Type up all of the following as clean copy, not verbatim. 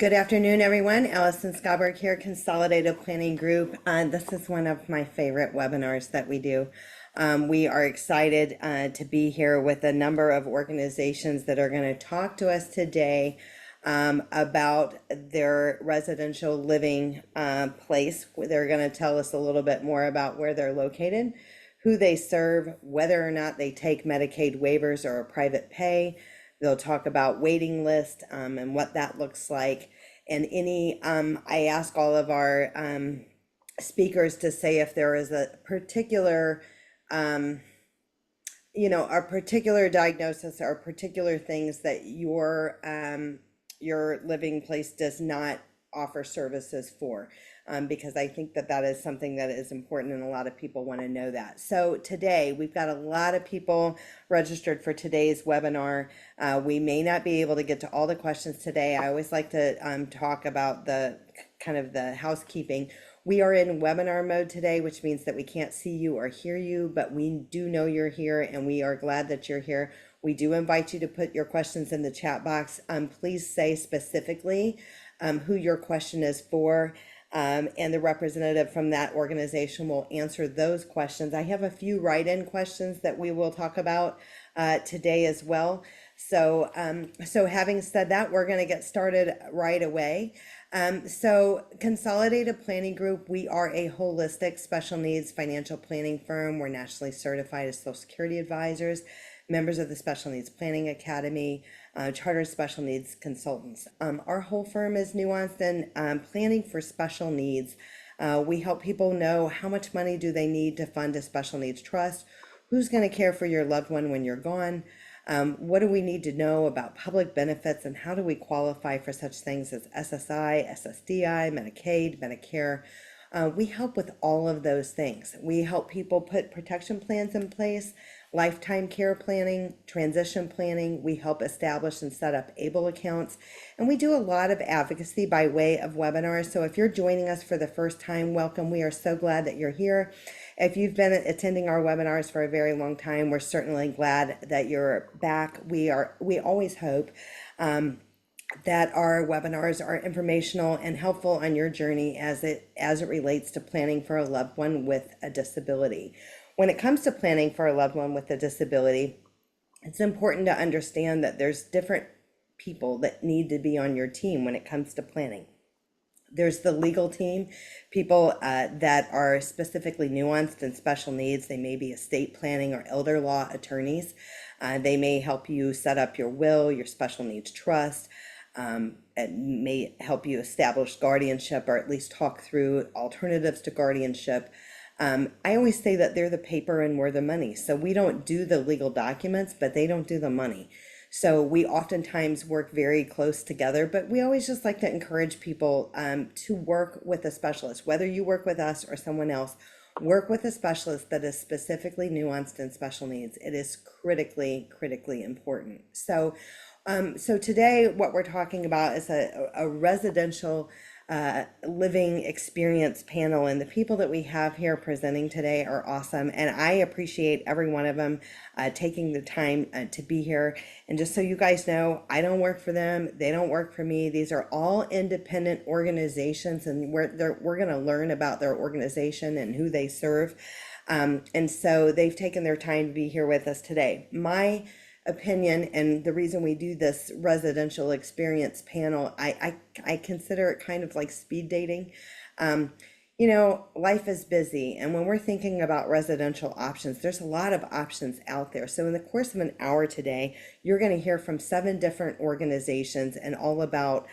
Good afternoon, everyone. Allison Schaberg here, Consolidated Planning Group. This is one of my favorite webinars that we do. We are excited to be here with a number of organizations that are going to talk to us today about their residential living place. They're going to tell us a little bit more about where they're located, who they serve, whether or not they take Medicaid waivers or a private pay. They'll talk about waiting list and what that looks like. And I ask all of our speakers to say if there is a particular, a particular diagnosis or particular things that your living place does not offer services for. Because I think that that is something that is important and a lot of people want to know that. So today we've got a lot of people registered for today's webinar. We may not be able to get to all the questions today. I always like to talk about the kind of the housekeeping. We are in webinar mode today, which means that we can't see you or hear you, but we do know you're here and we are glad that you're here. We do invite you to put your questions in the chat box. Please say specifically who your question is for. And the representative from that organization will answer those questions. I have a few write-in questions that we will talk about today as well. So having said that, we're going to get started right away. So Consolidated Planning Group, we are a holistic special needs financial planning firm. We're nationally certified as Social Security advisors, members of the Special Needs Planning Academy, chartered special needs consultants. Our whole firm is nuanced in planning for special needs. We help people know how much money do they need to fund a special needs trust, who's going to care for your loved one when you're gone, what do we need to know about public benefits, and how do we qualify for such things as SSI, SSDI, Medicaid, Medicare. We help with all of those things. We help people put protection plans in place, lifetime care planning, transition planning. We help establish and set up ABLE accounts. And we do a lot of advocacy by way of webinars. So if you're joining us for the first time, welcome. We are so glad that you're here. If you've been attending our webinars for a very long time, we're certainly glad that you're back. We always hope that our webinars are informational and helpful on your journey as it relates to planning for a loved one with a disability. When it comes to planning for a loved one with a disability, it's important to understand that there's different people that need to be on your team when it comes to planning. There's the legal team, people that are specifically nuanced in special needs. They may be estate planning or elder law attorneys. They may help you set up your will, your special needs trust. It may help you establish guardianship or at least talk through alternatives to guardianship. I always say that they're the paper and we're the money. So we don't do the legal documents, but they don't do the money. So we oftentimes work very close together, but we always just like to encourage people to work with a specialist, whether you work with us or someone else. Work with a specialist that is specifically nuanced in special needs. It is critically important. So today what we're talking about is a residential living experience panel, and the people that we have here presenting today are awesome, and I appreciate every one of them taking the time to be here. And just so you guys know, I don't work for them, they don't work for me. These are all independent organizations, and we're going to learn about their organization and who they serve, and so they've taken their time to be here with us today. My opinion, and the reason we do this residential experience panel, I consider it kind of like speed dating. Life is busy, and when we're thinking about residential options, there's a lot of options out there. So in the course of an hour today, you're going to hear from 7 different organizations and all about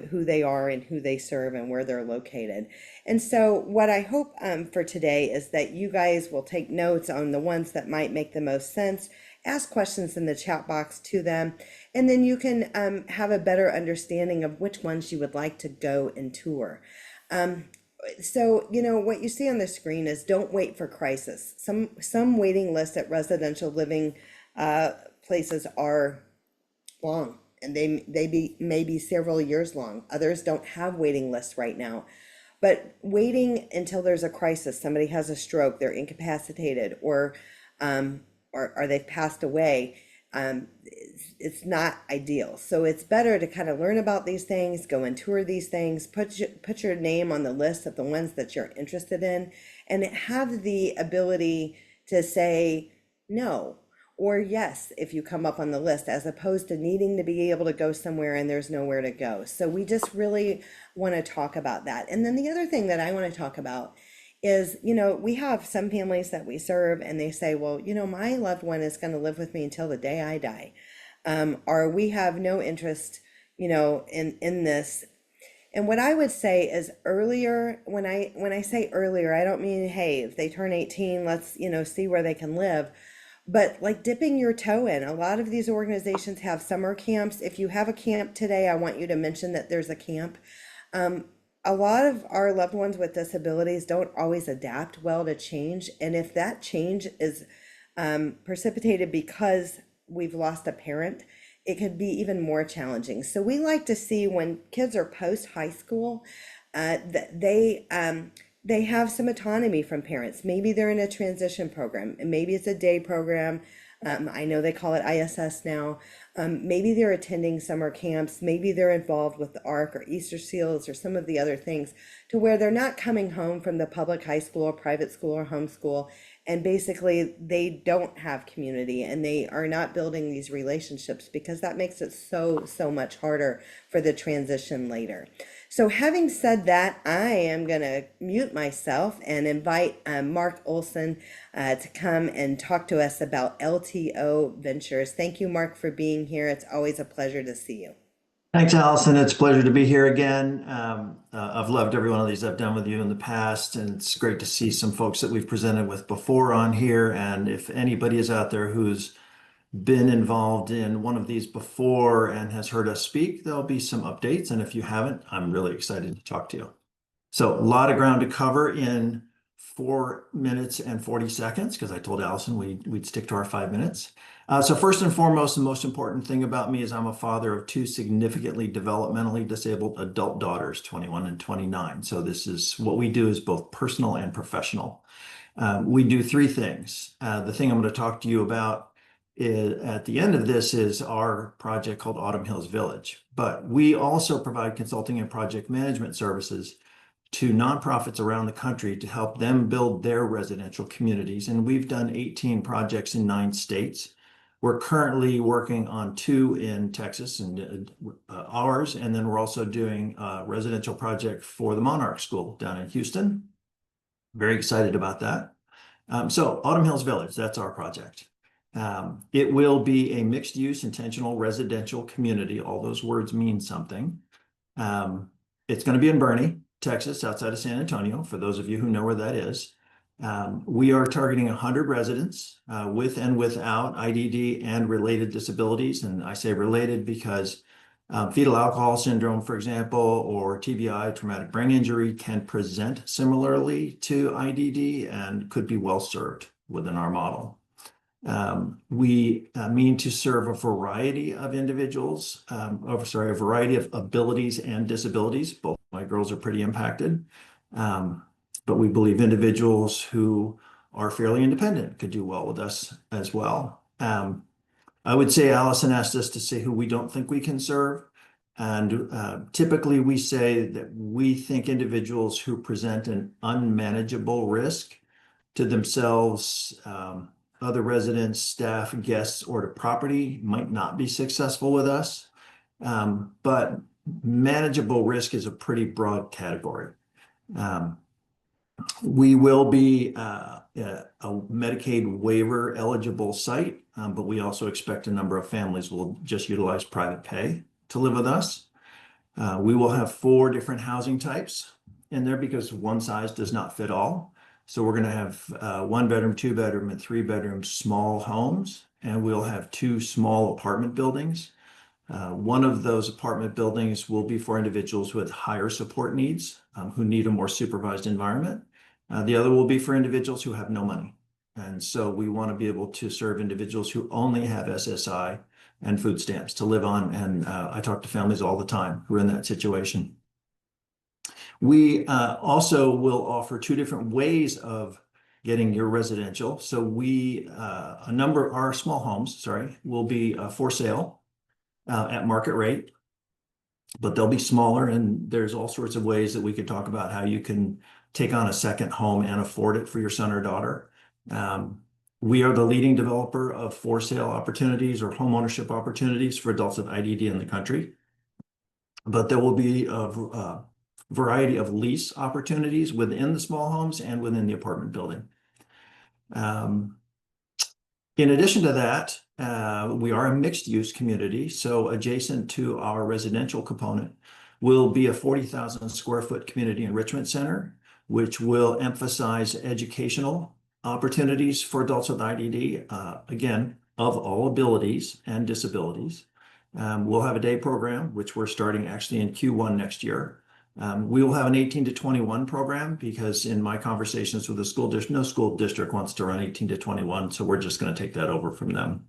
who they are and who they serve and where they're located. And so what I hope for today is that you guys will take notes on the ones that might make the most sense. Ask questions in the chat box to them, and then you can have a better understanding of which ones you would like to go and tour. So what you see on the screen is don't wait for crisis. Some waiting lists at residential living places are long, and they may be several years long. Others don't have waiting lists right now. But waiting until there's a crisis, somebody has a stroke, they're incapacitated, or they've passed away, it's not ideal. So it's better to kind of learn about these things, go and tour these things, put your name on the list of the ones that you're interested in, and have the ability to say no or yes if you come up on the list, as opposed to needing to be able to go somewhere and there's nowhere to go. So we just really want to talk about that. And then the other thing that I want to talk about is, we have some families that we serve and they say, well, my loved one is going to live with me until the day I die. Or we have no interest, in this. And what I would say is earlier, when I say earlier, I don't mean, hey, if they turn 18, let's, see where they can live. But like dipping your toe in, a lot of these organizations have summer camps. If you have a camp today, I want you to mention that there's a camp. A lot of our loved ones with disabilities don't always adapt well to change. And if that change is precipitated because we've lost a parent, it could be even more challenging. So we like to see when kids are post high school, that they have some autonomy from parents. Maybe they're in a transition program, and maybe it's a day program. I know they call it ISS now. Maybe they're attending summer camps. Maybe they're involved with the ARC or Easter Seals or some of the other things, to where they're not coming home from the public high school or private school or homeschool, and basically they don't have community and they are not building these relationships, because that makes it so much harder for the transition later. So having said that, I am going to mute myself and invite Mark Olson to come and talk to us about LTO Ventures. Thank you, Mark, for being here. It's always a pleasure to see you. Thanks, Allison. It's a pleasure to be here again. I've loved every one of these I've done with you in the past, and it's great to see some folks that we've presented with before on here. And if anybody is out there who's been involved in one of these before and has heard us speak, there'll be some updates. And if you haven't, I'm really excited to talk to you. So a lot of ground to cover in 4 minutes and 40 seconds, because I told Allison we'd stick to our 5 minutes. So first and foremost, the most important thing about me is I'm a father of two significantly developmentally disabled adult daughters, 21 and 29. So this is what we do is both personal and professional. We do three things. The thing I'm going to talk to you about at the end of this is our project called Autumn Hills Village. But we also provide consulting and project management services to nonprofits around the country to help them build their residential communities. And we've done 18 projects in 9 states. We're currently working on 2 in Texas and ours. And then we're also doing a residential project for the Monarch School down in Houston. Very excited about that. So Autumn Hills Village, that's our project. It will be a mixed use intentional residential community. All those words mean something. It's going to be in Boerne, Texas, outside of San Antonio, for those of you who know where that is. We are targeting 100 residents with and without IDD and related disabilities. And I say related because fetal alcohol syndrome, for example, or TBI, traumatic brain injury, can present similarly to IDD and could be well served within our model. We mean to serve a variety of individuals, a variety of abilities and disabilities. Both my girls are pretty impacted, but we believe individuals who are fairly independent could do well with us as well. I would say Allison asked us to say who we don't think we can serve. And typically we say that we think individuals who present an unmanageable risk to themselves, other residents, staff, guests, or to property might not be successful with us. But manageable risk is a pretty broad category. We will be a Medicaid waiver eligible site, but we also expect a number of families will just utilize private pay to live with us. We will have 4 different housing types in there because one size does not fit all. So we're going to have 1 bedroom, 2 bedroom, and 3 bedroom small homes, and we'll have 2 small apartment buildings. One of those apartment buildings will be for individuals with higher support needs who need a more supervised environment. The other will be for individuals who have no money. And so we want to be able to serve individuals who only have SSI and food stamps to live on. And I talk to families all the time who are in that situation. We also will offer 2 different ways of getting your residential. So a number of our small homes, sorry, will be for sale at market rate, but they'll be smaller, and there's all sorts of ways that we could talk about how you can take on a second home and afford it for your son or daughter. Um, we are the leading developer of for sale opportunities or home ownership opportunities for adults with IDD in the country. But there will be a variety of lease opportunities within the small homes and within the apartment building. Um, in addition to that, we are a mixed use community. So adjacent to our residential component will be a 40,000 square foot community enrichment center, which will emphasize educational opportunities for adults with IDD, again, of all abilities and disabilities. We'll have a day program, which we're starting actually in Q1 next year. We will have an 18 to 21 program because in my conversations with the school district, no school district wants to run 18 to 21, so we're just going to take that over from them.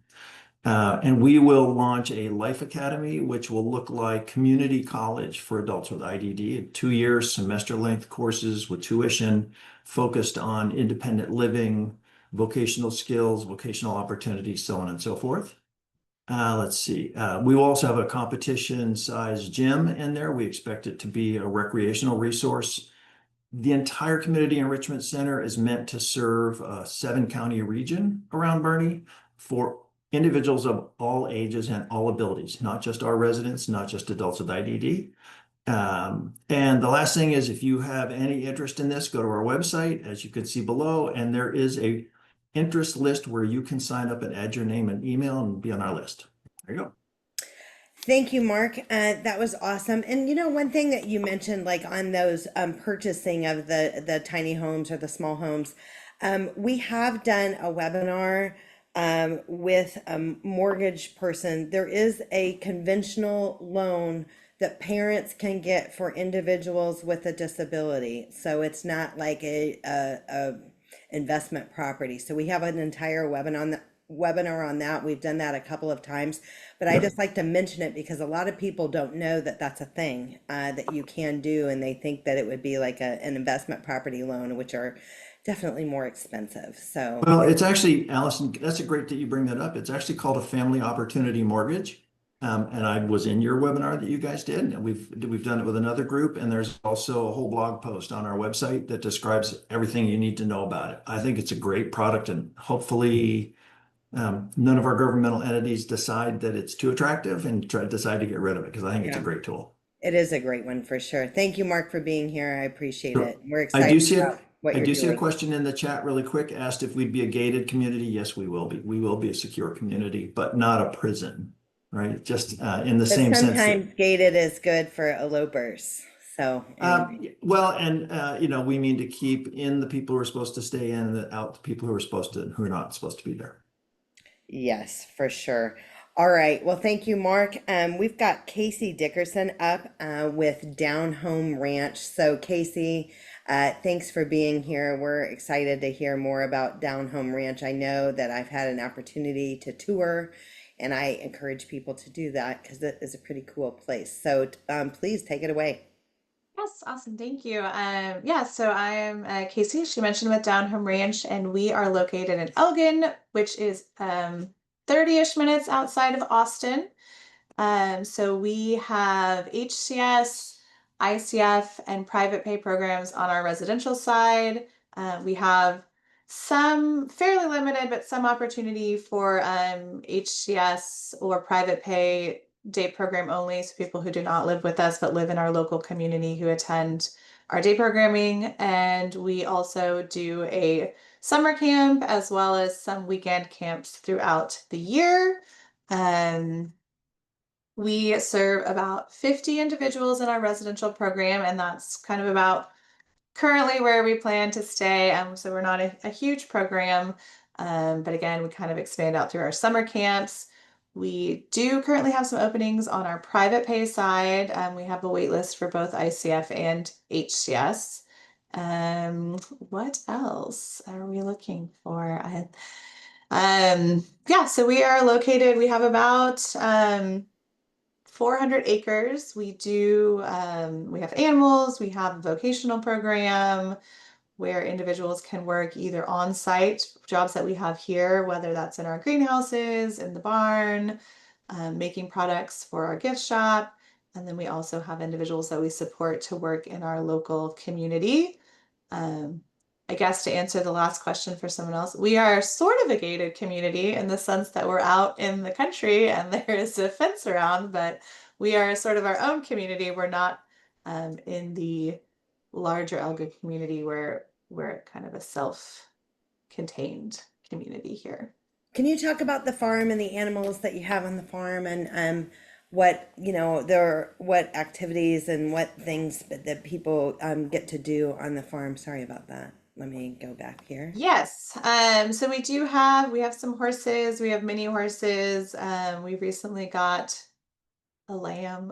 And we will launch a Life Academy, which will look like community college for adults with IDD, 2 year semester length courses with tuition focused on independent living, vocational skills, vocational opportunities, so on and so forth. Let's see. We will also have a competition-sized gym in there. We expect it to be a recreational resource. The entire community enrichment center is meant to serve a 7-county region around Boerne for individuals of all ages and all abilities, not just our residents, not just adults with IDD. And the last thing is, if you have any interest in this, go to our website, as you can see below, and there is a interest list where you can sign up and add your name and email and be on our list. There you go. Thank you, Mark. That was awesome. And one thing that you mentioned, like on those purchasing of the tiny homes or the small homes, we have done a webinar with a mortgage person. There is a conventional loan that parents can get for individuals with a disability. So it's not like a investment property. So we have an entire webinar on that. We've done that a couple of times, but I just like to mention it because a lot of people don't know that that's a thing that you can do, and they think that it would be like an investment property loan, which are definitely more expensive. So Well, it's actually, Allison, that's a great that you bring that up. It's actually called a family opportunity mortgage. And I was in your webinar that you guys did, and we've done it with another group, and there's also a whole blog post on our website that describes everything you need to know about it. I think it's a great product, and hopefully none of our governmental entities decide that it's too attractive and decide to get rid of it, because I think it's a yeah, great tool. it is a great one for sure. Thank you, Mark, for being here. I appreciate Sure. it. We're I excited do see about a, what I you're do see a doing. question in the chat really quick, asked if we'd be a gated community. Yes, we will be. We will be a secure community, but not a prison, right? Just in the But same sense that, sometimes gated is good for elopers. So anyway, well, and we mean to keep in the people who are supposed to stay in and out the people who are not supposed to be there. yes, for sure. All right. Well, thank you, Mark. We've got Casey Dickerson up with Down Home Ranch. So, Casey, thanks for being here. We're excited to hear more about Down Home Ranch. I know that I've had an opportunity to tour, and I encourage people to do that because it is a pretty cool place. So, please take it away. Yes, awesome. Thank you. Yeah, so I'm Casey, she mentioned with Down Home Ranch, and we are located in Elgin, which is 30-ish minutes outside of Austin. So we have HCS, ICF, and private pay programs on our residential side. We have some fairly limited, but some opportunity for HCS or private pay day program only. So people who do not live with us, but live in our local community who attend our day programming. And we also do a summer camp as well as some weekend camps throughout the year. We serve about 50 individuals in our residential program, and that's kind of about currently where we plan to stay. So we're not a huge program, but again, we kind of expand out through our summer camps. We do currently have some openings on our private pay side. We have a wait list for both ICF and HCS. What else are we looking for? Yeah, so we have about 400 acres. We have animals, we have a vocational program, where individuals can work either on site, jobs that we have here, whether that's in our greenhouses, in the barn, making products for our gift shop. And then we also have individuals that we support to work in our local community. I guess to answer the last question for someone else, we are sort of a gated community in the sense that we're out in the country and there is a fence around, but we are sort of our own community. We're not in the larger Elga community where we're kind of a self-contained community here. Can you talk about the farm and the animals that you have on the farm and what, you know, what activities and what things that people get to do on the farm? Sorry about that. Let me go back here. Yes. So we have some horses, we have mini horses. We recently got a lamb,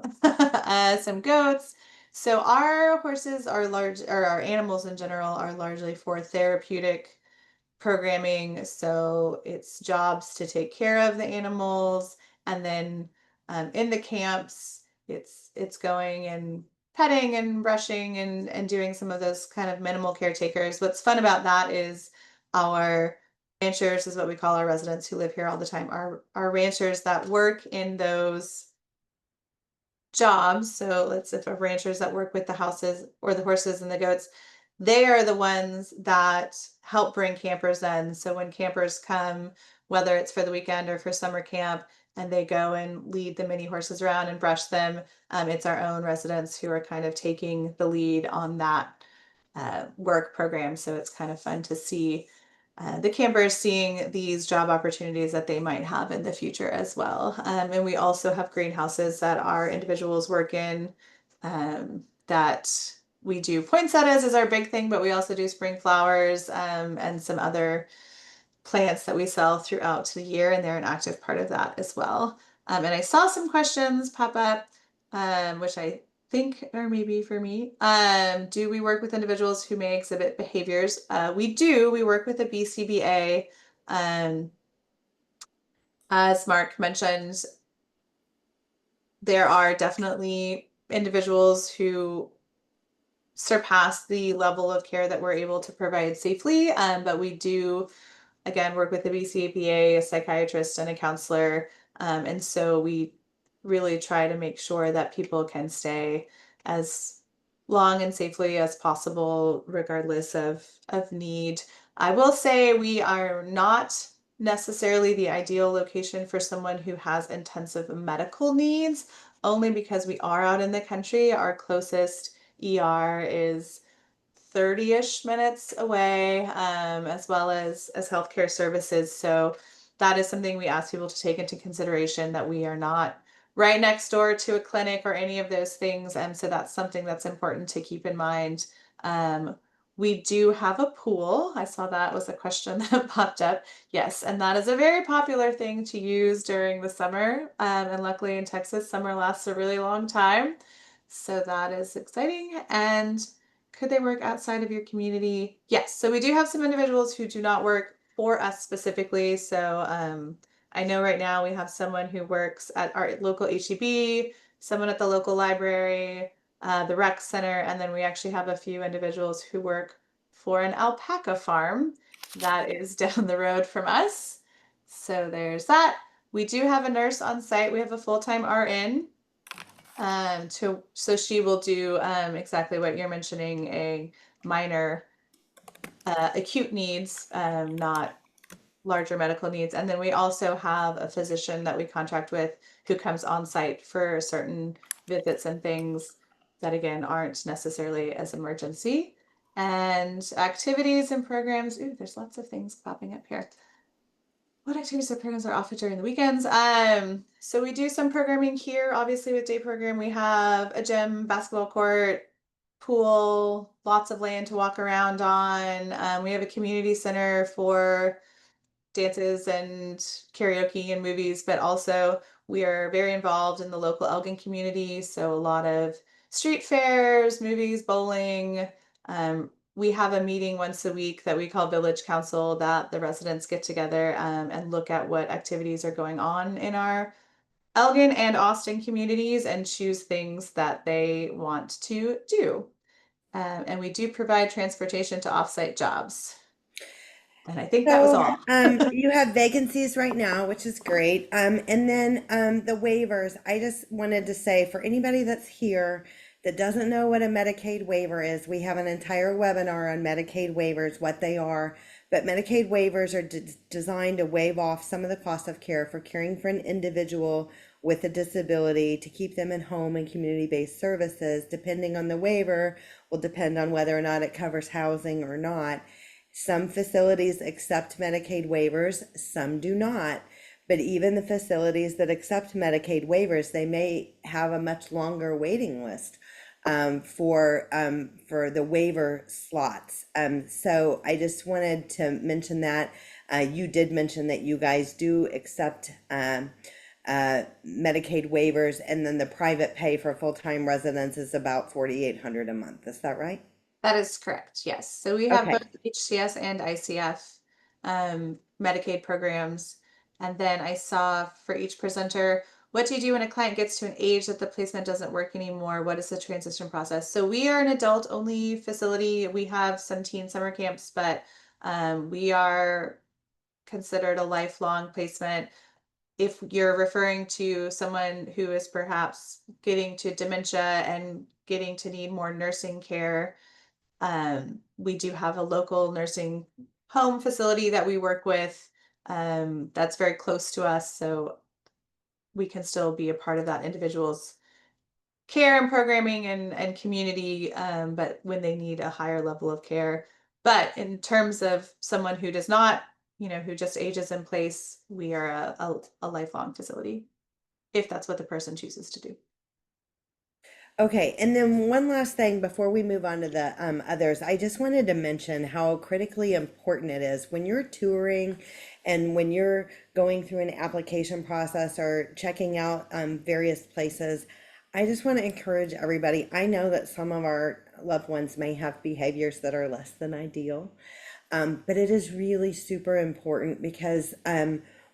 some goats. So our horses are large, or our animals in general are largely for therapeutic programming. So it's jobs to take care of the animals, and then in the camps, it's going and petting and brushing and doing some of those kind of minimal caretakers. What's fun about that is our ranchers is what we call our residents who live here all the time. Our ranchers that work in those jobs. So let's if ranchers that work with the houses or the horses and the goats, they are the ones that help bring campers in. So when campers come, whether it's for the weekend or for summer camp, and they go and lead the mini horses around and brush them, it's our own residents who are kind of taking the lead on that work program. So it's kind of fun to see the campers seeing these job opportunities that they might have in the future as well. And we also have greenhouses that our individuals work in that we do poinsettias is our big thing, but we also do spring flowers and some other plants that we sell throughout the year, and they're an active part of that as well. And I saw some questions pop up, which I think are maybe for me. Do we work with individuals who may exhibit behaviors? We do. We work with a BCBA. As Mark mentioned, there are definitely individuals who surpass the level of care that we're able to provide safely, but we do again work with the BCAPA, a psychiatrist, and a counselor. And so we really try to make sure that people can stay as long and safely as possible, regardless of need. I will say we are not necessarily the ideal location for someone who has intensive medical needs, only because we are out in the country. Our closest ER is 30-ish minutes away, as well as healthcare services. So that is something we ask people to take into consideration, that we are not right next door to a clinic or any of those things. And so that's something that's important to keep in mind. We do have a pool. I saw that was a question that popped up. Yes, and that is a very popular thing to use during the summer. And luckily in Texas, summer lasts a really long time. So that is exciting. And could they work outside of your community? Yes. So we do have some individuals who do not work for us specifically. So I know right now we have someone who works at our local HEB, someone at the local library, the rec center, and then we actually have a few individuals who work for an alpaca farm that is down the road from us. So there's that. We do have a nurse on site. We have a full-time RN. So she will do exactly what you're mentioning, a minor acute needs, not larger medical needs. And then we also have a physician that we contract with who comes on site for certain visits and things that again aren't necessarily as emergency. And activities and programs. Ooh, there's lots of things popping up here. What activities or programs are offered during the weekends? So we do some programming here. Obviously, with day program, we have a gym, basketball court, pool, lots of land to walk around on. We have a community center for dances and karaoke and movies, but also we are very involved in the local Elgin community. So a lot of street fairs, movies, bowling. We have a meeting once a week that we call Village Council, that the residents get together and look at what activities are going on in our Elgin and Austin communities and choose things that they want to do. And we do provide transportation to offsite jobs. And I think that was So, all. you have vacancies right now, which is great. And then the waivers, I just wanted to say for anybody that's here that doesn't know what a Medicaid waiver is, we have an entire webinar on Medicaid waivers, what they are. But Medicaid waivers are designed to waive off some of the cost of care for caring for an individual with a disability to keep them in home and community-based services. Depending on the waiver, will depend on whether or not it covers housing or not. Some facilities accept Medicaid waivers, some do not. But even the facilities that accept Medicaid waivers, they may have a much longer waiting list for the waiver slots. So I just wanted to mention that. You did mention that you guys do accept Medicaid waivers, and then the private pay for full-time residents is about $4,800 a month. Is that right? That is correct. Yes. So we have Okay. both HCS and ICF Medicaid programs. And then I saw for each presenter, what do you do when a client gets to an age that the placement doesn't work anymore? What is the transition process? So we are an adult only facility. We have 17 summer camps, but we are considered a lifelong placement. If you're referring to someone who is perhaps getting to dementia and getting to need more nursing care, we do have a local nursing home facility that we work with that's very close to us, so we can still be a part of that individual's care and programming and community, but when they need a higher level of care. But in terms of someone who does not, who just ages in place, we are a lifelong facility, if that's what the person chooses to do. Okay, and then one last thing before we move on to the others, I just wanted to mention how critically important it is when you're touring and when you're going through an application process or checking out various places. I just want to encourage everybody. I know that some of our loved ones may have behaviors that are less than ideal, but it is really super important because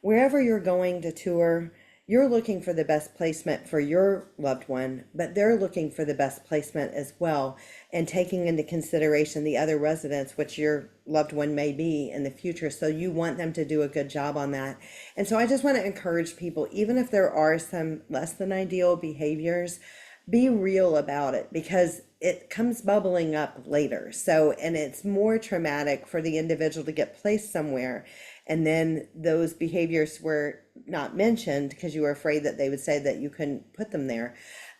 wherever you're going to tour, you're looking for the best placement for your loved one, but they're looking for the best placement as well, and taking into consideration the other residents, which your loved one may be in the future. So you want them to do a good job on that. And so I just want to encourage people, even if there are some less than ideal behaviors, be real about it because it comes bubbling up later. So, and it's more traumatic for the individual to get placed somewhere and then those behaviors were not mentioned because you were afraid that they would say that you couldn't put them there.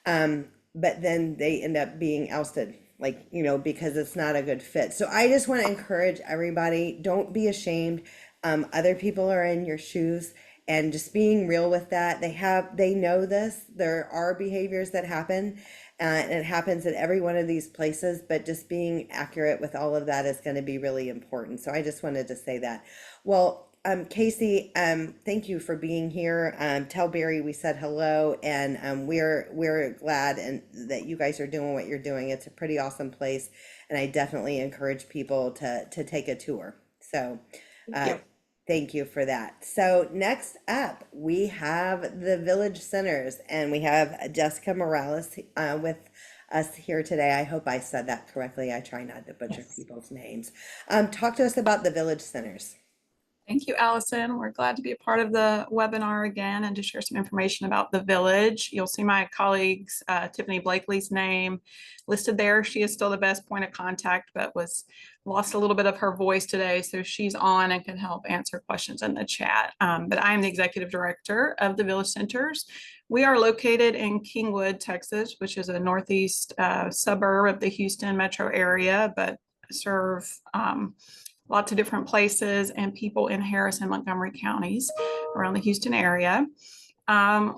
But then they end up being ousted, because it's not a good fit. So I just want to encourage everybody, don't be ashamed. Other people are in your shoes, and just being real with that. They know this. There are behaviors that happen, and it happens at every one of these places, but just being accurate with all of that is going to be really important. So I just wanted to say that. Well, Casey, thank you for being here. Tell Barry we said hello, and we're glad that you guys are doing what you're doing. It's a pretty awesome place, and I definitely encourage people to take a tour. So, thank you for that. So next up, we have the Village Centers, and we have Jessica Morales with us here today. I hope I said that correctly. I try not to butcher people's names. Talk to us about the Village Centers. Thank you, Allison. We're glad to be a part of the webinar again and to share some information about the village. You'll see my colleague's Tiffany Blakely's name listed there. She is still the best point of contact, but lost a little bit of her voice today. So she's on and can help answer questions in the chat. But I am the executive director of the Village Centers. We are located in Kingwood, Texas, which is a northeast suburb of the Houston metro area, but serve lots of different places and people in Harris and Montgomery counties around the Houston area.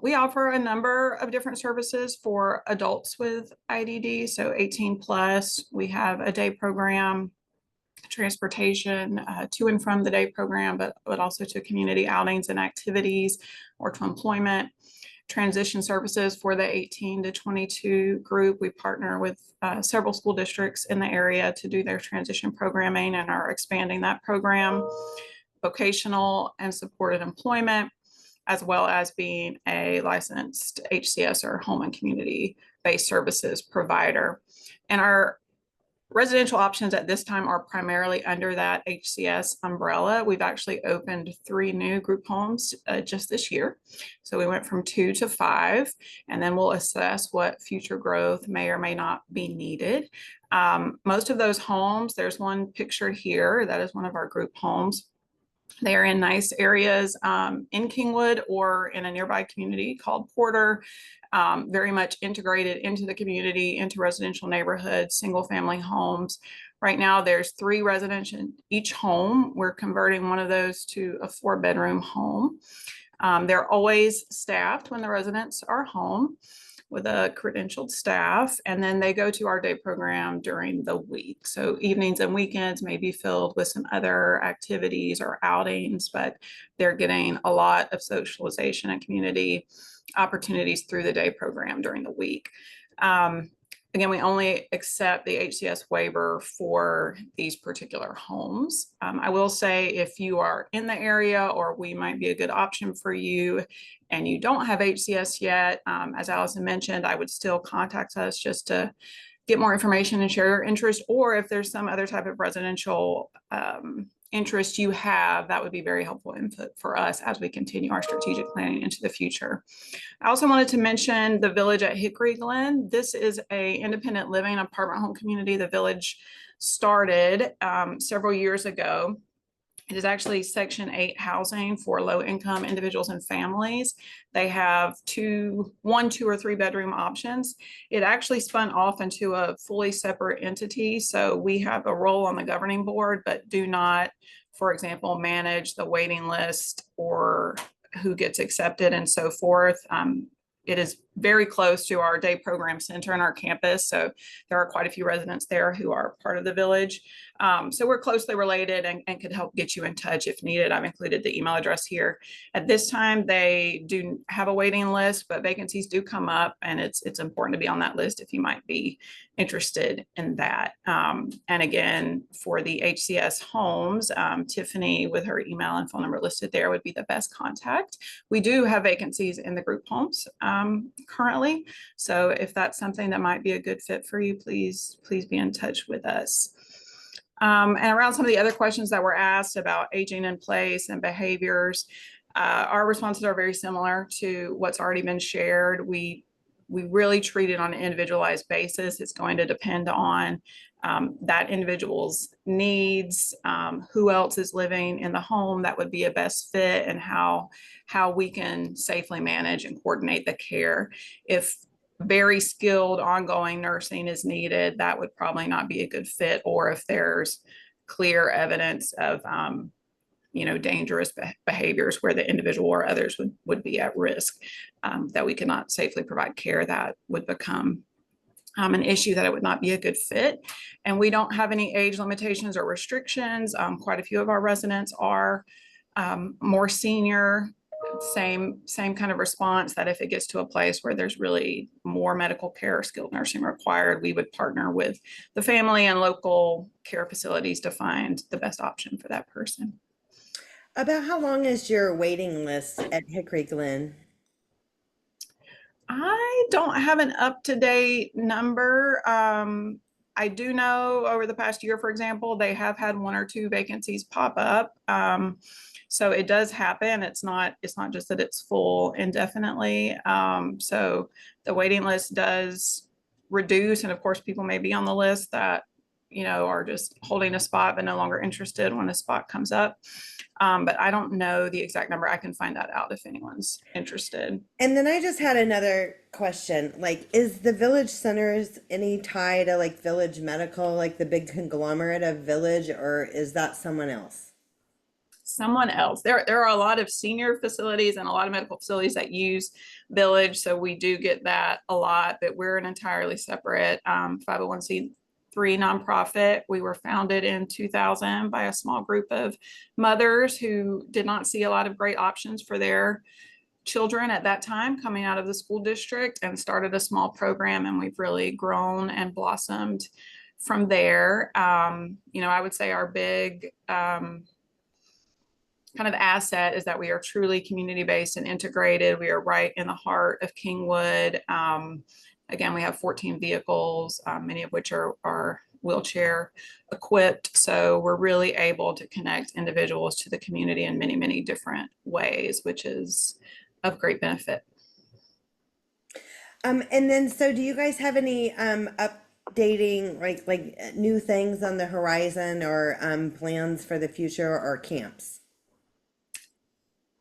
We offer a number of different services for adults with IDD, so 18 plus. We have a day program, transportation to and from the day program, but also to community outings and activities or to employment. Transition services for the 18 to 22 group. We partner with several school districts in the area to do their transition programming and are expanding that program. Vocational and supported employment, as well as being a licensed HCS or home and community-based services provider. And our Residential options at this time are primarily under that HCS umbrella. We've actually opened 3 new group homes just this year. So we went from 2 to 5, and then we'll assess what future growth may or may not be needed. Most of those homes, there's one pictured here, that is one of our group homes. They are in nice areas in Kingwood or in a nearby community called Porter, very much integrated into the community, into residential neighborhoods, single family homes. Right now there's 3 residents in each home. We're converting one of those to a 4-bedroom home. They're always staffed when the residents are home with a credentialed staff, and then they go to our day program during the week. So evenings and weekends may be filled with some other activities or outings, but they're getting a lot of socialization and community opportunities through the day program during the week. Again, we only accept the HCS waiver for these particular homes. I will say, if you are in the area or we might be a good option for you and you don't have HCS yet, as Allison mentioned, I would still contact us just to get more information and share your interest. Or if there's some other type of residential interest you have, that would be very helpful input for us as we continue our strategic planning into the future. I also wanted to mention the Village at Hickory Glen. This is a independent living apartment home community the Village started several years ago. It is actually Section 8 housing for low-income individuals and families. They have 1, 2, or 3-bedroom options. It actually spun off into a fully separate entity. So we have a role on the governing board, but do not, for example, manage the waiting list or who gets accepted and so forth. It is very close to our day program center and our campus. So there are quite a few residents there who are part of the Village. So we're closely related and could help get you in touch if needed. I've included the email address here. At this time, they do have a waiting list, but vacancies do come up, and it's important to be on that list if you might be interested in that. And again, for the HCS homes, Tiffany, with her email and phone number listed there, would be the best contact. We do have vacancies in the group homes currently. So if that's something that might be a good fit for you, please be in touch with us. And around some of the other questions that were asked about aging in place and behaviors, our responses are very similar to what's already been shared. We really treat it on an individualized basis. It's going to depend on that individual's needs, who else is living in the home that would be a best fit, and how we can safely manage and coordinate the care. If very skilled ongoing nursing is needed, that would probably not be a good fit. Or if there's clear evidence of dangerous behaviors where the individual or others would be at risk, that we cannot safely provide care, that would become an issue that it would not be a good fit. And we don't have any age limitations or restrictions. Quite a few of our residents are more senior. Same kind of response, that if it gets to a place where there's really more medical care or skilled nursing required, we would partner with the family and local care facilities to find the best option for that person. About how long is your waiting list at Hickory Glen? I don't have an up-to-date number. I do know over the past year, for example, they have had 1 or 2 vacancies pop up. So it does happen. It's not just that it's full indefinitely. So the waiting list does reduce. And of course, people may be on the list that, are just holding a spot but no longer interested when a spot comes up. But I don't know the exact number. I can find that out if anyone's interested. And then I just had another question. Like, is the Village Centers any tie to like Village Medical, like the big conglomerate of Village, or is that someone else? Someone else. There are a lot of senior facilities and a lot of medical facilities that use Village. So we do get that a lot, but we're an entirely separate 501c3 nonprofit. We were founded in 2000 by a small group of mothers who did not see a lot of great options for their children at that time coming out of the school district, and started a small program, and we've really grown and blossomed from there. I would say our big kind of asset is that we are truly community-based and integrated. We are right in the heart of Kingwood. Again, we have 14 vehicles, many of which are wheelchair equipped. So we're really able to connect individuals to the community in many, many different ways, which is of great benefit. And then, so do you guys have any updating, like new things on the horizon, or plans for the future, or camps?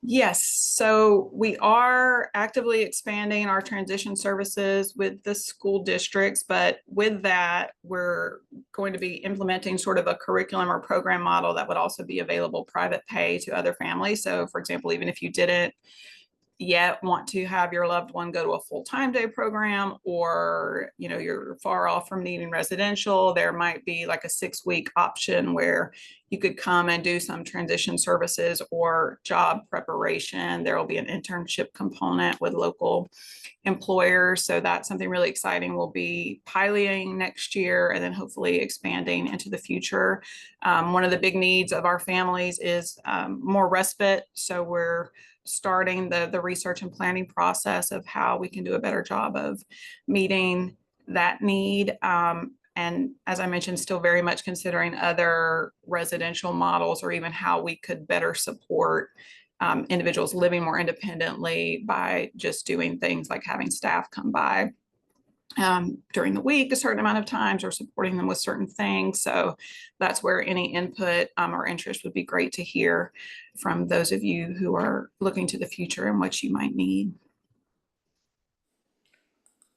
Yes, so we are actively expanding our transition services with the school districts, but with that, we're going to be implementing sort of a curriculum or program model that would also be available private pay to other families. So for example, even if you didn't yet want to have your loved one go to a full-time day program, or you're far off from needing residential, there might be like a 6-week option where you could come and do some transition services or job preparation. There will be an internship component with local employers, so that's something really exciting. We'll be piloting next year and then hopefully expanding into the future. One of the big needs of our families is more respite, so we're starting the research and planning process of how we can do a better job of meeting that need. And as I mentioned, still very much considering other residential models, or even how we could better support individuals living more independently by just doing things like having staff come by during the week a certain amount of times, or supporting them with certain things. So that's where any input or interest would be great to hear from those of you who are looking to the future and what you might need.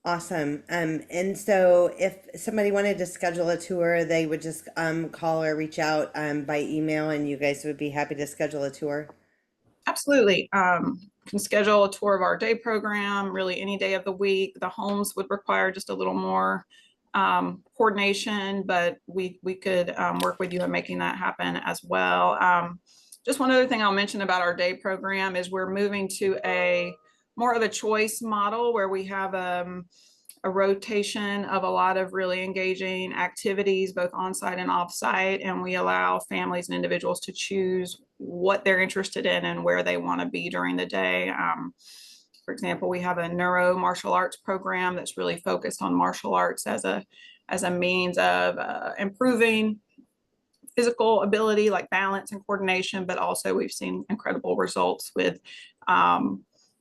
Awesome. And so if somebody wanted to schedule a tour, they would just call or reach out by email, and you guys would be happy to schedule a tour? Absolutely. Can schedule a tour of our day program really any day of the week. The homes would require just a little more coordination, but we could work with you in making that happen as well. Just one other thing I'll mention about our day program is we're moving to a more of a choice model, where we have a rotation of a lot of really engaging activities, both on-site and off-site, and we allow families and individuals to choose what they're interested in and where they want to be during the day. For example, we have a neuro martial arts program that's really focused on martial arts as a means of improving physical ability, like balance and coordination, but also we've seen incredible results with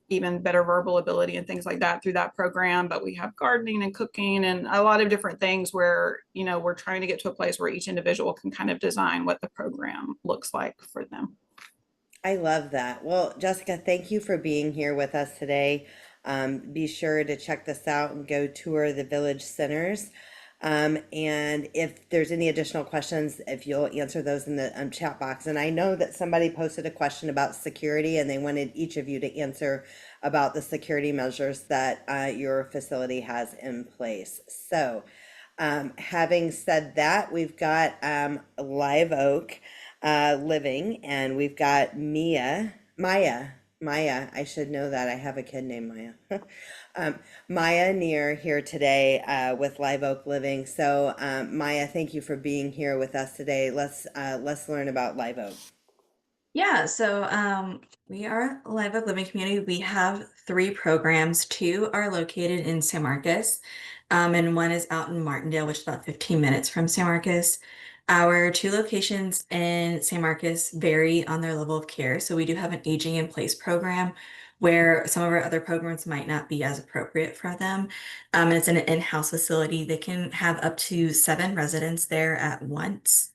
even better verbal ability and things like that through that program. But we have gardening and cooking and a lot of different things where, we're trying to get to a place where each individual can kind of design what the program looks like for them. I love that. Well, Jessica, thank you for being here with us today. Be sure to check this out and go tour the Village Centers. And if there's any additional questions, if you'll answer those in the chat box. And I know that somebody posted a question about security, and they wanted each of you to answer about the security measures that your facility has in place. So having said that, we've got Live Oak Living, and we've got Maya, I should know that. I have a kid named Maya. Maya Neer here today with Live Oak Living. So Maya, thank you for being here with us today. Let's learn about Live Oak. Yeah, so we are a Live Oak Living community. We have 3 programs. 2 are located in San Marcos, and 1 is out in Martindale, which is about 15 minutes from San Marcos. Our 2 locations in San Marcos vary on their level of care. So we do have an aging in place program where some of our other programs might not be as appropriate for them. And it's an in-house facility. They can have up to 7 residents there at once.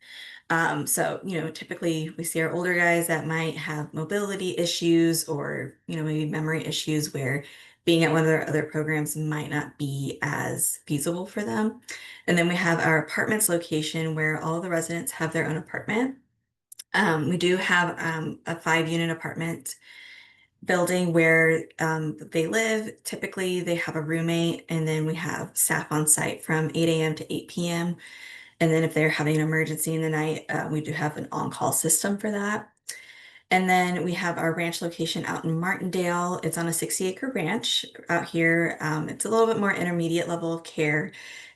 So, typically we see our older guys that might have mobility issues or, maybe memory issues where being at one of their other programs might not be as feasible for them. And then we have our apartments location where all the residents have their own apartment. We do have a 5-unit apartment building where they live. Typically they have a roommate, and then we have staff on site from 8 a.m. to 8 p.m. And then if they're having an emergency in the night, we do have an on-call system for that. And then we have our ranch location out in Martindale. It's on a 60-acre ranch out here. It's a little bit more intermediate level of care.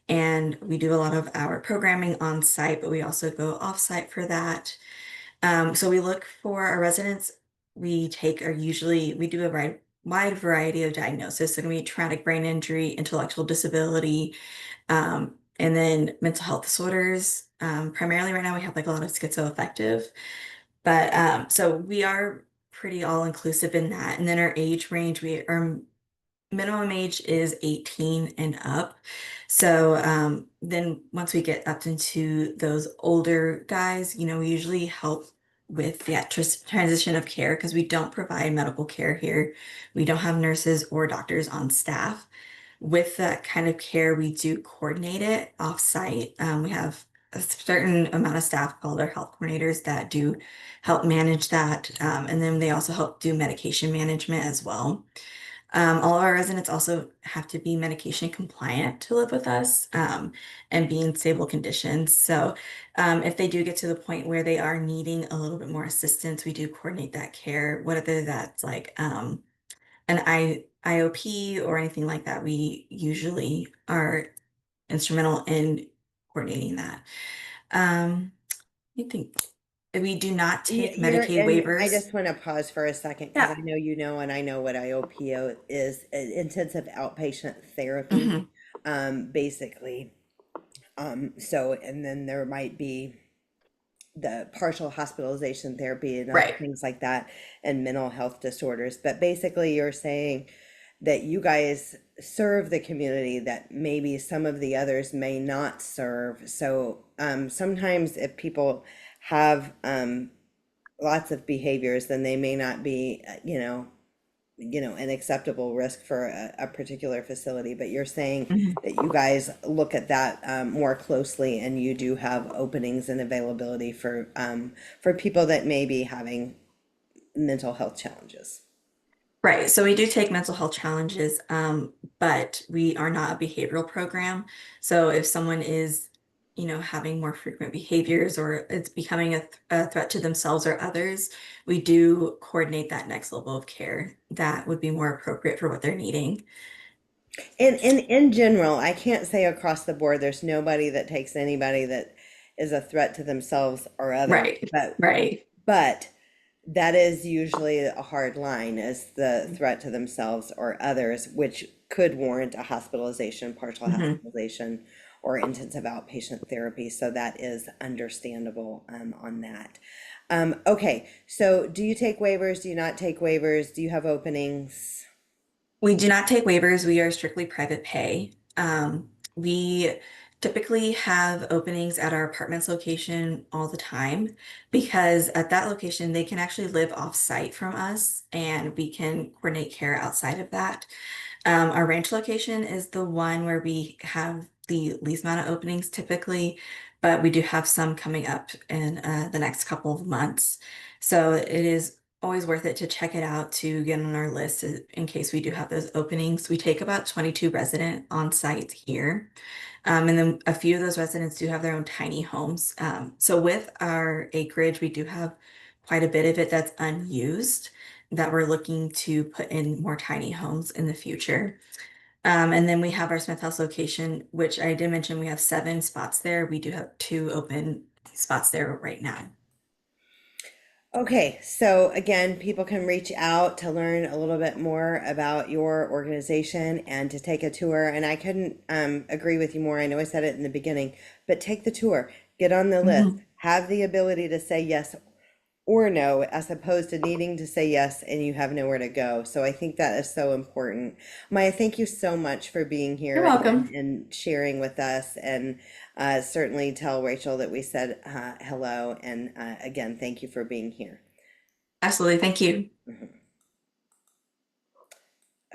And we do a lot of our programming on site, but we also go off site for that. So we look for our residents. We do a wide variety of diagnosis. So, it can be traumatic brain injury, intellectual disability, and then mental health disorders. Primarily right now we have like a lot of schizoaffective, but so we are pretty all inclusive in that. And then our age range, our minimum age is 18 and up. So then once we get up into those older guys, we usually help with the transition of care because we don't provide medical care here. We don't have nurses or doctors on staff. With that kind of care, we do coordinate it off-site. We have a certain amount of staff called our health coordinators that do help manage that. And then they also help do medication management as well. All of our residents also have to be medication compliant to live with us, and be in stable conditions. So if they do get to the point where they are needing a little bit more assistance, we do coordinate that care, whether that's like an IOP or anything like that. We usually are instrumental in coordinating that. I think we do not take Medicaid And I waivers. just want to pause for a second because Yeah. I know you know, and I know what IOPO is, intensive outpatient therapy, Mhm. basically. So, and then there might be the partial hospitalization therapy and other Right. things like that, and mental health disorders. But basically, you're saying that you guys serve the community that maybe some of the others may not serve. So sometimes if people have lots of behaviors, then they may not be, an acceptable risk for a particular facility. But you're saying Mhm. that you guys look at that more closely, and you do have openings and availability for people that may be having mental health challenges. Right. So we do take mental health challenges, but we are not a behavioral program. So if someone is, having more frequent behaviors or it's becoming a threat to themselves or others, we do coordinate that next level of care that would be more appropriate for what they're needing. And in general, I can't say across the board, there's nobody that takes anybody that is a threat to themselves or others, Right. but Right. but that is usually a hard line, is the threat to themselves or others, which could warrant a hospitalization, partial Mhm. hospitalization, or intensive outpatient therapy. So that is understandable on that. Okay, so do you take waivers? Do you not take waivers? Do you have openings? We do not take waivers. We are strictly private pay. We typically have openings at our apartments location all the time because at that location, they can actually live off-site from us and we can coordinate care outside of that. Our ranch location is the one where we have the least amount of openings typically, but we do have some coming up in the next couple of months. So it is always worth it to check it out to get on our list in case we do have those openings. We take about 22 resident on site here. And then a few of those residents do have their own tiny homes. So with our acreage, we do have quite a bit of it that's unused that we're looking to put in more tiny homes in the future. And then we have our Smith House location, which I did mention we have 7 spots there. We do have 2 open spots there right now. Okay, so again, people can reach out to learn a little bit more about your organization and to take a tour. And I couldn't agree with you more. I know I said it in the beginning, but take the tour, get on the list, Mhm. have the ability to say yes or no, as opposed to needing to say yes and you have nowhere to go. So I think that is so important. Maya, thank you so much for being You're here welcome. and sharing with us. And certainly tell Rachel that we said hello. And again, thank you for being here. Absolutely. Thank you.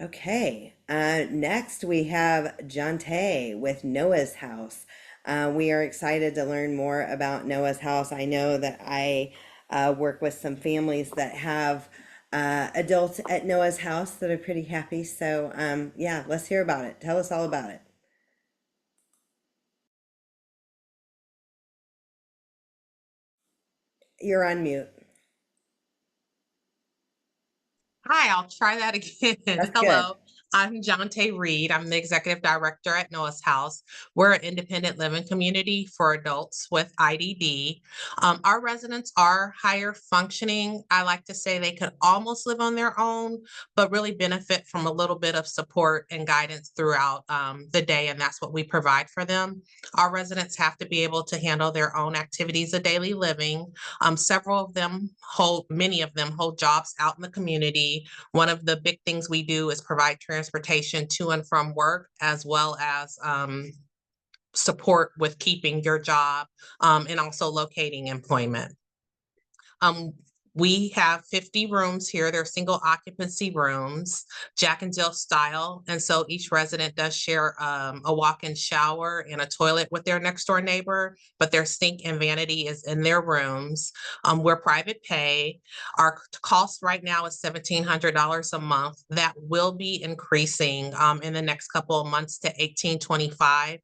Okay, next we have Jonte with Noah's House. We are excited to learn more about Noah's House. I know that I work with some families that have adults at Noah's House that are pretty happy. So yeah, let's hear about it. Tell us all about it. You're on mute. Hi, I'll try that again. That's good. Hello. I'm Jonte Reed. I'm the executive director at Noah's House. We're an independent living community for adults with IDD. Our residents are higher functioning. I like to say they could almost live on their own, but really benefit from a little bit of support and guidance throughout the day, and that's what we provide for them. Our residents have to be able to handle their own activities of daily living. Many of them hold jobs out in the community. One of the big things we do is provide transportation to and from work, as well as support with keeping your job and also locating employment. We have 50 rooms here. They're single occupancy rooms, Jack and Jill style. And so each resident does share a walk-in shower and a toilet with their next door neighbor, but their sink and vanity is in their rooms. We're private pay. Our cost right now is $1,700 a month. That will be increasing in the next couple of months to $1,825,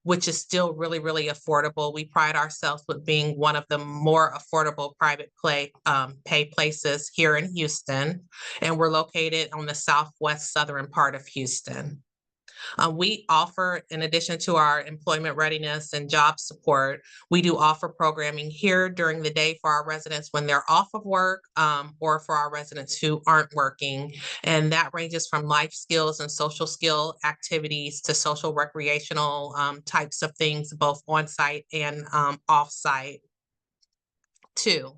which is still really, really affordable. We pride ourselves with being one of the more affordable private pay places here in Houston, and we're located on the southwest southern part of Houston. We offer, in addition to our employment readiness and job support, we do offer programming here during the day for our residents when they're off of work, or for our residents who aren't working. And that ranges from life skills and social skill activities to social recreational types of things, both on-site and off-site too.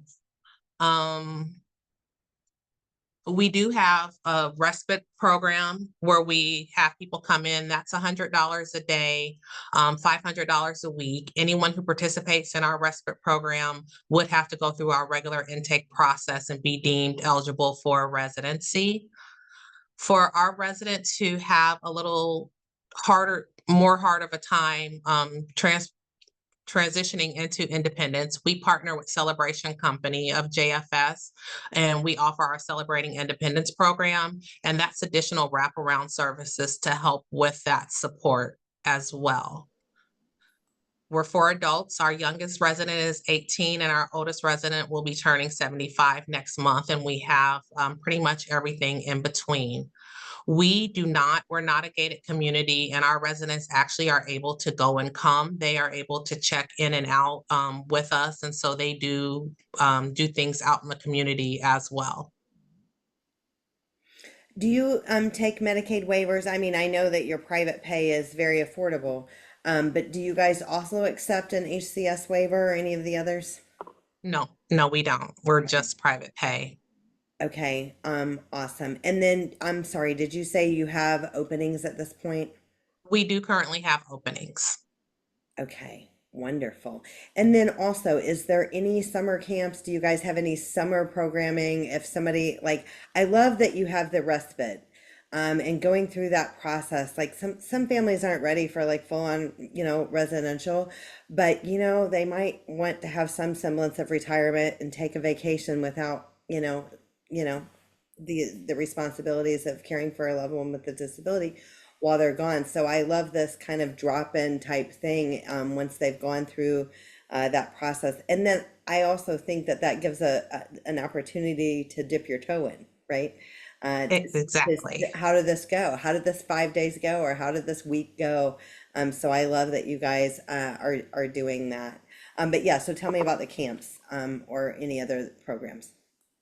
We do have a respite program where we have people come in. That's $100 a day, $500 a week. Anyone who participates in our respite program would have to go through our regular intake process and be deemed eligible for residency. For our residents who have a little more hard of a time transitioning into independence, we partner with Celebration Company of JFS, and we offer our Celebrating Independence program, and that's additional wraparound services to help with that support as well. We're for adults. Our youngest resident is 18 and our oldest resident will be turning 75 next month, and we have pretty much everything in between. We're not a gated community, and our residents actually are able to go and come. They are able to check in and out with us. And so they do things out in the community as well. Do you take Medicaid waivers? I mean, I know that your private pay is very affordable, but do you guys also accept an HCS waiver or any of the others? No, we don't. We're just private pay. Okay, awesome. And then, I'm sorry, did you say you have openings at this point? We do currently have openings. Okay, wonderful. And then also, is there any summer camps? Do you guys have any summer programming? If somebody, like, I love that you have the respite, and going through that process. Like some families aren't ready for like full on, residential, but they might want to have some semblance of retirement and take a vacation without, the responsibilities of caring for a loved one with a disability while they're gone. So I love this kind of drop-in type thing once they've gone through that process. And then I also think that gives an opportunity to dip your toe in, right? Exactly. How did this go? How did this 5 days go? Or how did this week go? So I love that you guys are doing that. But yeah, so tell me about the camps or any other programs.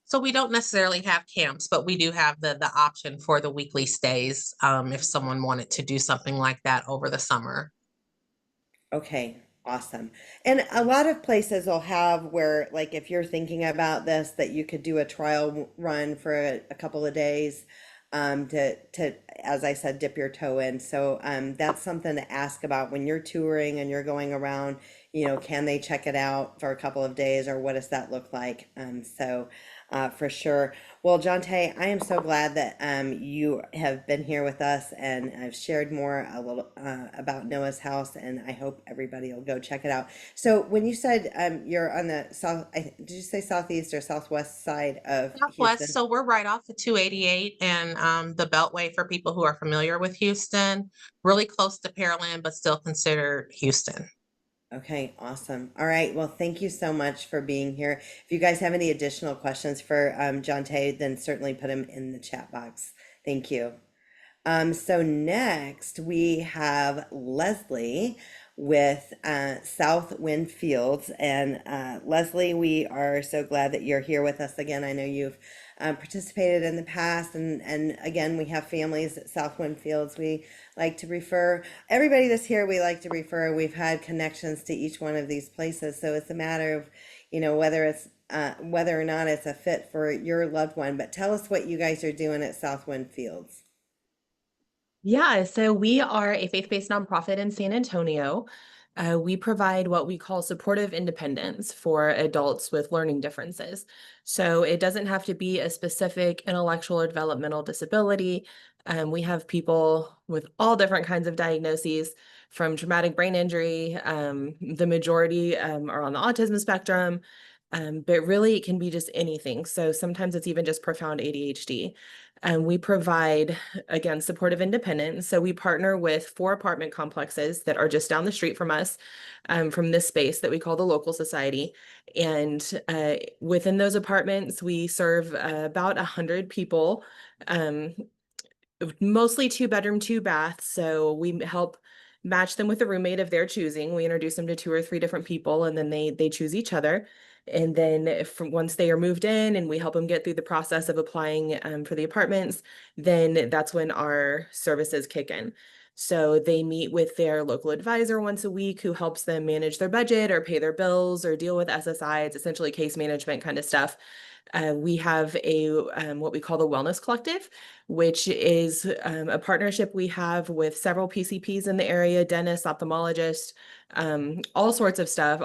So we don't necessarily have camps, but we do have the option for the weekly stays if someone wanted to do something like that over the summer. Okay, awesome. And a lot of places will have where, like, if you're thinking about this, that you could do a trial run for a couple of days to, as I said, dip your toe in. So that's something to ask about when you're touring and you're going around, can they check it out for a couple of days, or what does that look like? For sure. Well, Jonte, I am so glad that you have been here with us and I've shared more a little about Noah's House, and I hope everybody will go check it out. So when you said you're on the south, did you say southeast or southwest side of Southwest, Houston? so we're right off the 288 and the Beltway for people who are familiar with Houston, really close to Pearland, but still considered Houston. Okay, awesome. All right. Well, thank you so much for being here. If you guys have any additional questions for Jonte, then certainly put them in the chat box. Thank you. So next we have Leslie with Southwind Fields. And Leslie, we are so glad that you're here with us again. I know you've participated in the past, and again, we have families at Southwind Fields. We like to refer everybody that's here. We like to refer. We've had connections to each one of these places, so it's a matter of, whether or not it's a fit for your loved one. But tell us what you guys are doing at Southwind Fields. Yeah, so we are a faith-based nonprofit in San Antonio. We provide what we call supportive independence for adults with learning differences. So it doesn't have to be a specific intellectual or developmental disability. We have people with all different kinds of diagnoses, from traumatic brain injury. The majority are on the autism spectrum, but really it can be just anything. So sometimes it's even just profound ADHD. And we provide, again, supportive independence. So we partner with 4 apartment complexes that are just down the street from us, from this space that we call the local society. And within those apartments, we serve about 100 people, mostly 2-bedroom, 2-bath. So we help match them with a roommate of their choosing. We introduce them to 2 or 3 different people, and then they choose each other. And then once they are moved in and we help them get through the process of applying for the apartments, then that's when our services kick in. So they meet with their local advisor once a week who helps them manage their budget or pay their bills or deal with SSI. It's essentially case management kind of stuff. We have a what we call the Wellness Collective, which is a partnership we have with several PCPs in the area, dentists, ophthalmologists, all sorts of stuff,